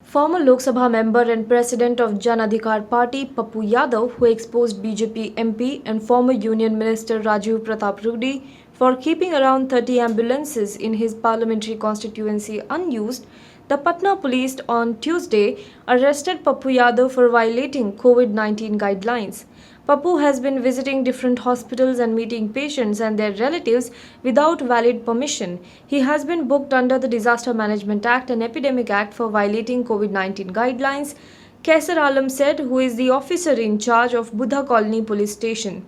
Former Lok Sabha member and president of Adhikar Party Pappu Yadav, who exposed BJP MP and former Union Minister Rajiv Pratap Rudy for keeping around 30 ambulances in his parliamentary constituency unused, the Patna police on Tuesday arrested Pappu Yadav for violating COVID-19 guidelines. Pappu has been visiting different hospitals and meeting patients and their relatives without valid permission. He has been booked under the Disaster Management Act and Epidemic Act for violating COVID-19 guidelines, Cashe said, who is the officer in charge of Buddha Colony Police Station.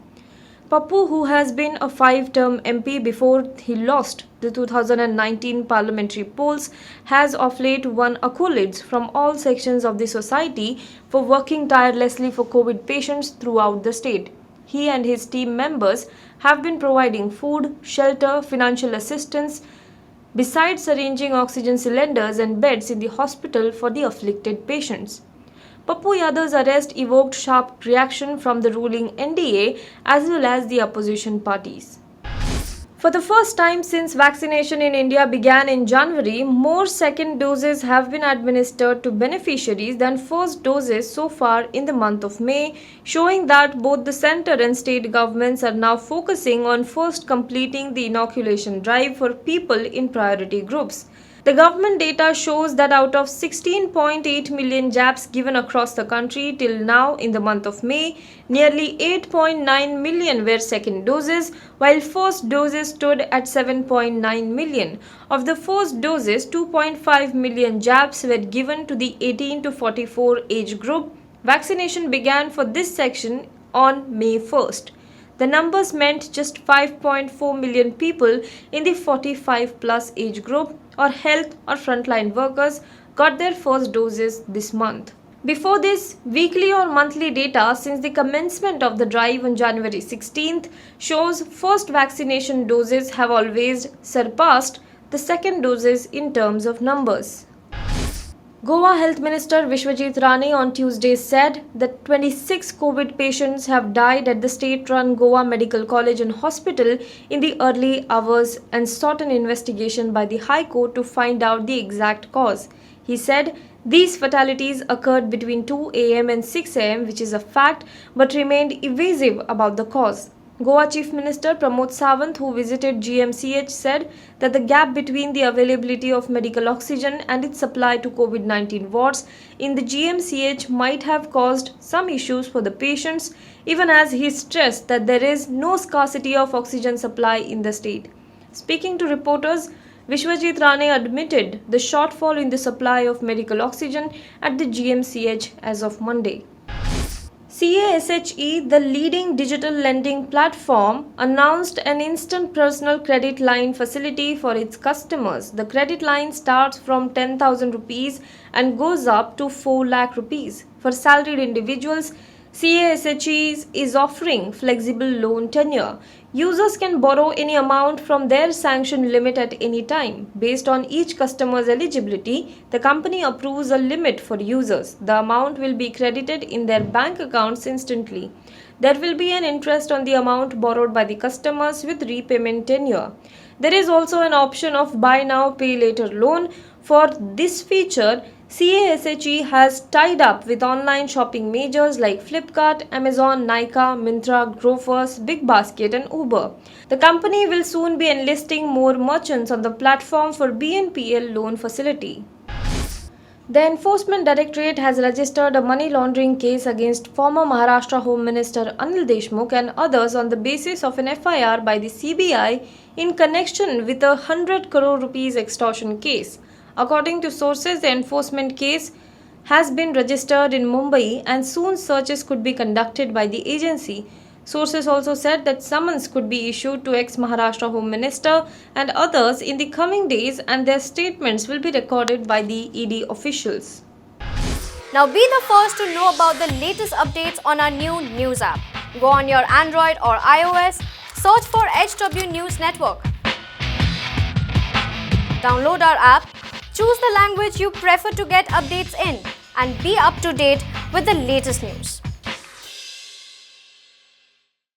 Pappu, who has been a 5-term MP before he lost the 2019 parliamentary polls, has of late won accolades from all sections of the society for working tirelessly for COVID patients throughout the state. He and his team members have been providing food, shelter, financial assistance, besides arranging oxygen cylinders and beds in the hospital for the afflicted patients. Pappu Yadav's arrest evoked sharp reaction from the ruling NDA as well as the opposition parties. For the first time since vaccination in India began in January, more second doses have been administered to beneficiaries than first doses so far in the month of May, showing that both the centre and state governments are now focusing on first completing the inoculation drive for people in priority groups. The government data shows that out of 16.8 million jabs given across the country till now in the month of May, nearly 8.9 million were second doses, while first doses stood at 7.9 million. Of the first doses, 2.5 million jabs were given to the 18 to 44 age group. Vaccination began for this section on May 1st. The numbers meant just 5.4 million people in the 45 plus age group or health or frontline workers got their first doses this month. Before this, weekly or monthly data since the commencement of the drive on January 16th shows first vaccination doses have always surpassed the second doses in terms of numbers. Goa Health Minister Vishwajit Rane on Tuesday said that 26 COVID patients have died at the state-run Goa Medical College and Hospital in the early hours and sought an investigation by the High Court to find out the exact cause. He said these fatalities occurred between 2 a.m. and 6 a.m., which is a fact, but remained evasive about the cause. Goa Chief Minister Pramod Sawant, who visited GMCH, said that the gap between the availability of medical oxygen and its supply to COVID-19 wards in the GMCH might have caused some issues for the patients, even as he stressed that there is no scarcity of oxygen supply in the state. Speaking to reporters, Vishwajit Rane admitted the shortfall in the supply of medical oxygen at the GMCH as of Monday. Cashe, the leading digital lending platform, announced an instant personal credit line facility for its customers. The credit line starts from 10,000 rupees and goes up to 4 lakh rupees. For salaried individuals, Cashe is offering flexible loan tenure. Users can borrow any amount from their sanctioned limit at any time. Based on each customer's eligibility, the company approves a limit for users. The amount will be credited in their bank accounts instantly. There will be an interest on the amount borrowed by the customers with repayment tenure. There is also an option of buy now, pay later loan. For this feature, Cashe has tied up with online shopping majors like Flipkart, Amazon, Nykaa, Myntra, Grofers, Big Basket and Uber. The company will soon be enlisting more merchants on the platform for BNPL loan facility. The Enforcement Directorate has registered a money laundering case against former Maharashtra Home Minister Anil Deshmukh and others on the basis of an FIR by the CBI in connection with a 100 crore rupees extortion case. According to sources, the enforcement case has been registered in Mumbai and soon searches could be conducted by the agency. Sources also said that summons could be issued to ex-Maharashtra Home Minister and others in the coming days and their statements will be recorded by the ED officials. Now be the first to know about the latest updates on our new news app. Go on your Android or iOS, search for HW News Network. Download our app, choose the language you prefer to get updates in, and be up to date with the latest news.